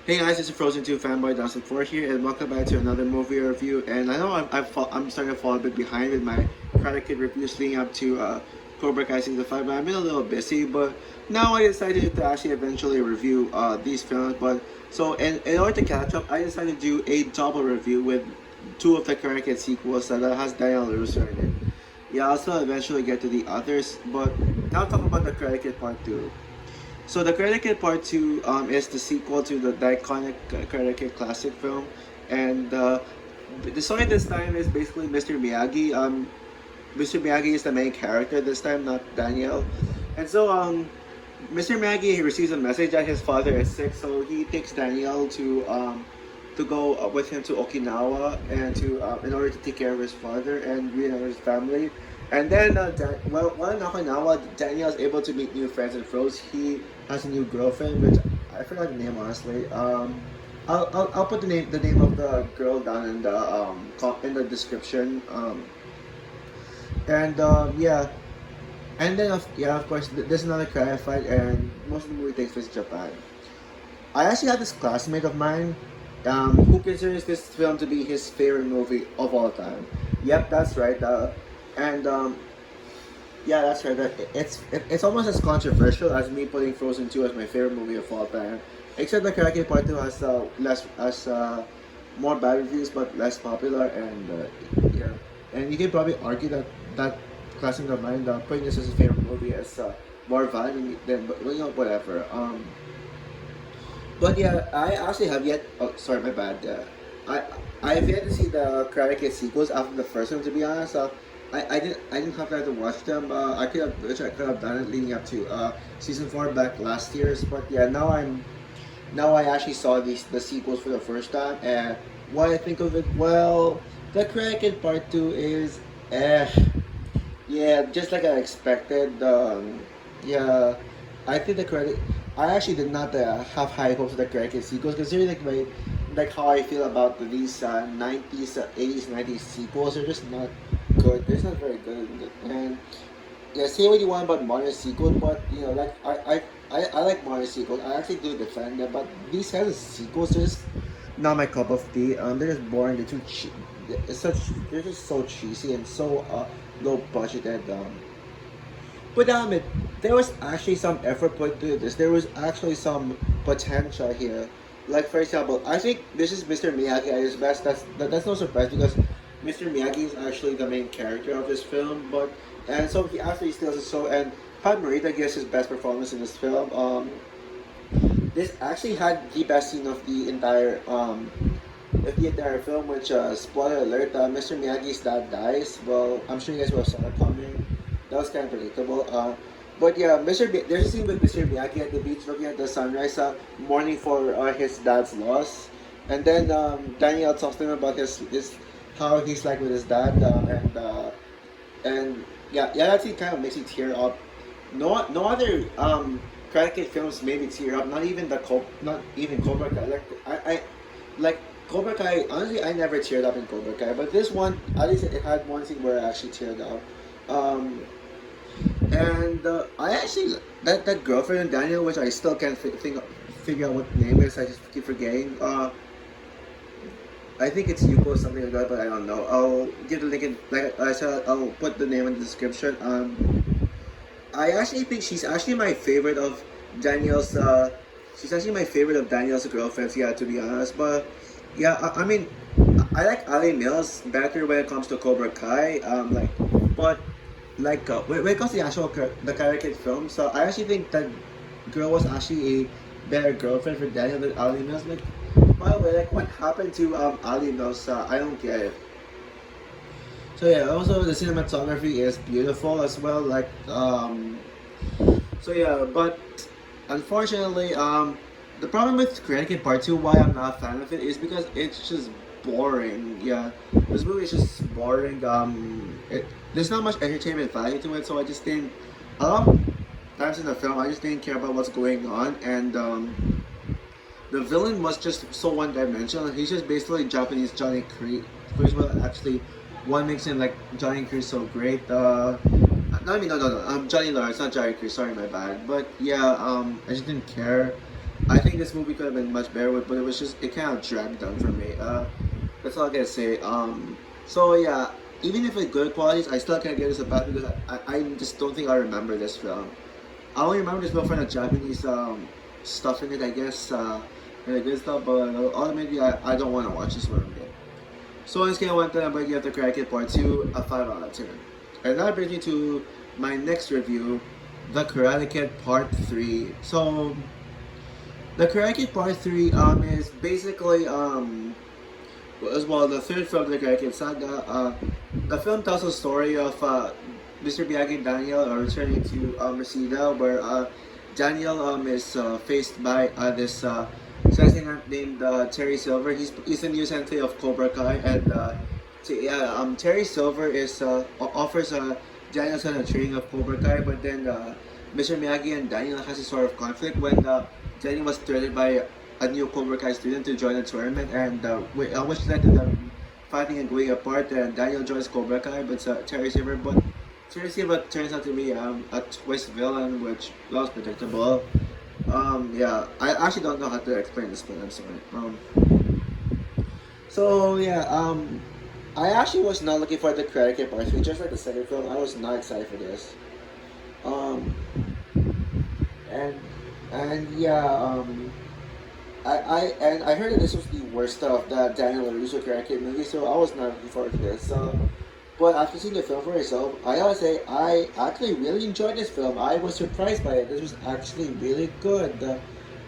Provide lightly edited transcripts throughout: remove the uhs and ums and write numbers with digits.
Hey guys, it's Frozen 2 fanboy Dawson 4 here, and welcome back to another movie review. And I know I'm starting to fall a bit behind with my Karate Kid reviews leading up to Cobra Kai Season 5, but I've been a little busy. But now I decided to actually eventually review these films. But so in order to catch up, I decided to do a double review with two of the Karate Kid sequels that has Daniel LaRusso in it. Yeah, I'll still eventually get to the others, but now talk about the Karate Kid Part 2. So the Karate Kid Part 2 is the sequel to the iconic Karate Kid classic film. And the story this time is basically Mr. Miyagi. Mr. Miyagi is the main character this time, not Daniel. And so Mr. Miyagi, he receives a message that his father is sick, so he takes Daniel to go with him to Okinawa and to in order to take care of his father and reunite his family. And then, while in Okinawa, Daniel is able to meet new friends and froze. He has a new girlfriend, which I forgot the name honestly. I'll put the name of the girl down in the in the description. And yeah, and then of course there's another karate fight, and most of the movie takes place in Japan. I actually have this classmate of mine, who considers this film to be his favorite movie of all time. Yep, that's right. And Yeah, that's right. It's almost as controversial as me putting Frozen 2 as my favorite movie of all time. Except the Karate Kid Part 2 has less as more bad reviews but less popular, and yeah. And you can probably argue that that classmate of mine, putting this as his favorite movie, is more valid than, but you know, whatever. But yeah, I actually have yet. Oh, sorry, my bad. I I've yet to see the Karate Kid sequels after the first one. To be honest, I didn't have time to watch them. I could have, which I could have done it leading up to season 4 back last year's. But yeah, now I actually saw the sequels for the first time, and what I think of it, well, the Karate Kid Part 2 is eh. Yeah, just like I expected. Yeah, I think the credit. I actually did not have high hopes for the credit sequels, considering like how I feel about these 90s, 80s, 90s sequels. They're just not good. They're just not very good. And yeah, say what you want about modern sequels, but you know, like I like modern sequels. I actually do defend them, but these kinds of sequels are just not my cup of tea. They're just boring. They're too cheap. They're just so cheesy and so low budgeted. But there was actually some effort put into this. There was actually some potential here. Like for example, I think this is Mr. Miyagi at his best. That's no surprise because Mr. Miyagi is actually the main character of this film. But and so he actually steals the show. And Pat Morita gives his best performance in this film. This actually had the best scene of the entire film, which spoiler alert, Mr. Miyagi's dad dies. Well, I'm sure you guys will have saw it coming. That was kind of predictable. But yeah, there's a scene with Mr. Miyagi at the beach looking at the sunrise, mourning for his dad's loss. And then Daniel talks to him about his how he's like with his dad, and yeah, that scene kind of makes you tear up. No other Karate Kid films made me tear up. Not even Cobra Kai. I like Cobra Kai. Honestly, I never teared up in Cobra Kai, but this one, at least it had one scene where I actually teared up. Um, and I actually that girlfriend in Daniel, which I still can't figure out what the name is. I just keep forgetting. I think it's Yuko or something like that, but I don't know. I'll give the link in, like I said. I'll put the name in the description. I actually think she's actually my favorite of Daniel's. She's actually my favorite of Daniel's girlfriends. Yeah, to be honest, but yeah, I mean, I like Ali Mills better when it comes to Cobra Kai. But when it comes to the actual the Karate Kid film, so I actually think that girl was actually a better girlfriend for Daniel than Ali Mills. Like, by the way, like what happened to Ali Mills? I don't get it. So yeah, also the cinematography is beautiful as well. So yeah, but unfortunately, the problem with Karate Kid Part 2, why I'm not a fan of it, is because it's just boring. Yeah, this movie is just boring. There's not much entertainment value to it, so I just didn't. A lot of times in the film, I just didn't care about what's going on, and the villain was just so one-dimensional. He's just basically Japanese Johnny Cree. Which was actually what makes him like Johnny Cree so great. No, I mean no. Johnny Lawrence, not Johnny Cree. Sorry, my bad. But yeah, I just didn't care. I think this movie could have been much better, but it was just it kind of dragged down for me. That's all I gotta say. So yeah, even if it's good qualities, I still can't give this a pass because I just don't think I remember this film. I only remember this film from the Japanese stuff in it, I guess, and the good stuff. But ultimately, I don't want to watch this one again. So on a scale of 1 to 10, I'm gonna give the Karate Kid Part 2 a 5 out of 10. And that brings me to my next review, the Karate Kid Part 3. So the Karate Kid Part 3 is basically as well the third film of the Karate Kid saga. The film tells a story of Mr. Miyagi and Daniel returning to Reseda, where Daniel is faced by this assassin named Terry Silver. He's the new sensei of Cobra Kai, and Terry Silver is offers Daniel a training of Cobra Kai, but then Mr. Miyagi and Daniel has a sort of conflict when Daniel was threatened by a new Cobra Kai student to join the tournament, and which led to them fighting and going apart. And Daniel joins Cobra Kai, but Terry Silver turns out to be a twist villain, which was predictable. Yeah, I actually don't know how to explain this, but I'm sorry. So yeah, I actually was not looking for the Karate Kid Part 3, just like the second film. I was not excited for this. Um, and yeah, I heard that this was the worst of the Daniel LaRusso Karate Kid movie, so I was not looking forward to this. But after seeing the film for itself, I gotta say I actually really enjoyed this film. I was surprised by it. This was actually really good.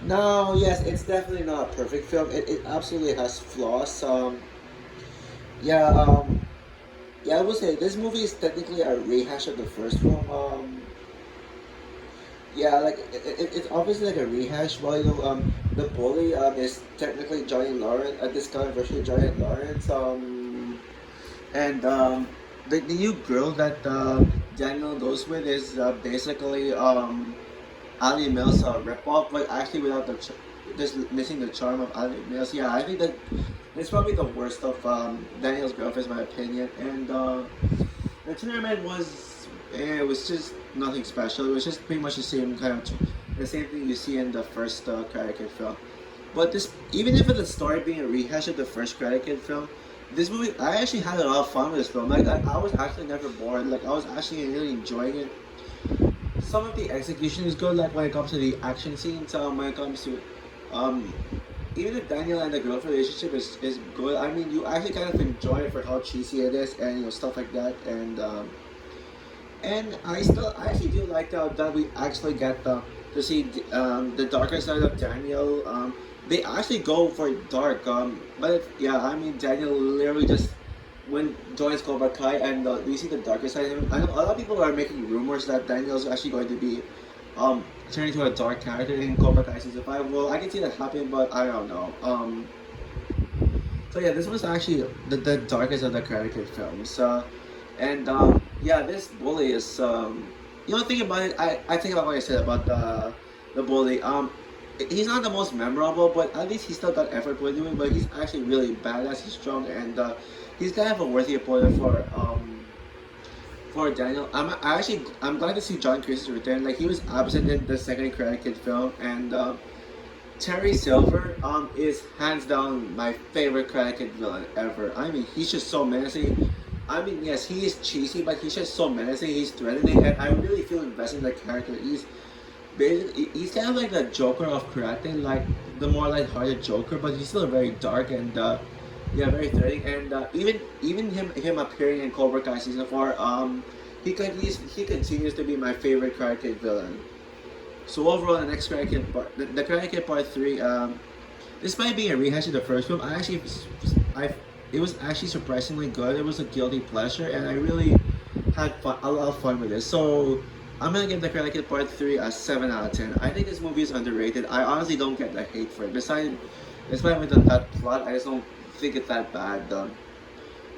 Now, yes, it's definitely not a perfect film. It absolutely has flaws. Yeah, yeah, I would say this movie is technically a rehash of the first film. Yeah, like it's obviously like a rehash. While the bully is technically Johnny Lawrence, a discovered version of Johnny Lawrence. And the new girl that Daniel goes with is basically Ali Mills' ripoff, but actually without just missing the charm of Ali Mills. Yeah, I think that it's probably the worst of Daniel's girlfriend, in my opinion. And the tournament it was just nothing special. It was just pretty much the same the same thing you see in the first Karate Kid film. But this, even if the story being a rehash of the first Karate Kid film, this movie, I actually had a lot of fun with this film. Like, I was actually never bored. Like, I was actually really enjoying it. Some of the execution is good, like when it comes to the action scenes, when it comes to, even if Daniel and the girlfriend relationship is good, I mean, you actually kind of enjoy it for how cheesy it is and, stuff like that. And I actually do like that we actually get to see the darker side of Daniel. They actually go for dark. But yeah, I mean, Daniel literally just joins Cobra Kai, and we see the darker side of him. I know a lot of people are making rumors that Daniel's actually going to be turning into a dark character in Cobra Kai season 5. Well, I can see that happening, but I don't know. So yeah, this was actually the darkest of the Karate Kid films. And yeah, this bully is think about it. I think about what I said about the bully. He's not the most memorable, but at least he still got effort with doing. But he's actually really badass. He's strong, and he's kind of a worthy opponent for Daniel. I'm glad to see John Kreese return. Like, he was absent in the second Karate Kid film, and Terry Silver is hands down my favorite Karate Kid villain ever. I mean, he's just so menacing. I mean, yes, he is cheesy, but he's just so menacing. He's threatening, and I really feel invested in the character. He's kind of like the Joker of karate, like the more light-hearted Joker, but he's still very dark and very threatening. And even him appearing in Cobra Kai season 4, he continues to be my favorite Karate Kid villain. So overall, the next Karate Kid part, the Karate Kid Part 3, despite being a rehash of the first film, it was actually surprisingly good. It was a guilty pleasure, and I really had a lot of fun with it. So I'm gonna give the Karate Kid Part 3 a 7 out of 10. I think this movie is underrated. I honestly don't get the hate for it. Despite with that plot, I just don't think it's that bad.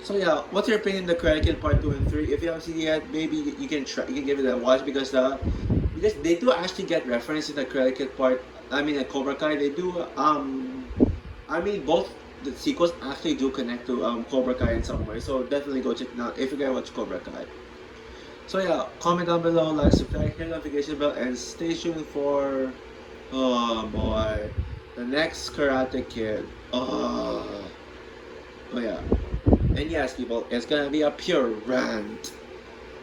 So yeah, what's your opinion on the Karate Kid Part 2 and 3? If you haven't seen it yet, maybe you can give it a watch, because they do actually get reference in the Karate Kid at Cobra Kai. They do. Both the sequels actually do connect to Cobra Kai in some way. So definitely go check it out if you're gonna watch Cobra Kai. So yeah, comment down below, like, subscribe, hit the notification bell, and stay tuned for Oh boy. The next Karate Kid. Oh yeah. And yes, people, it's gonna be a pure rant.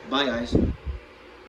Bye, guys.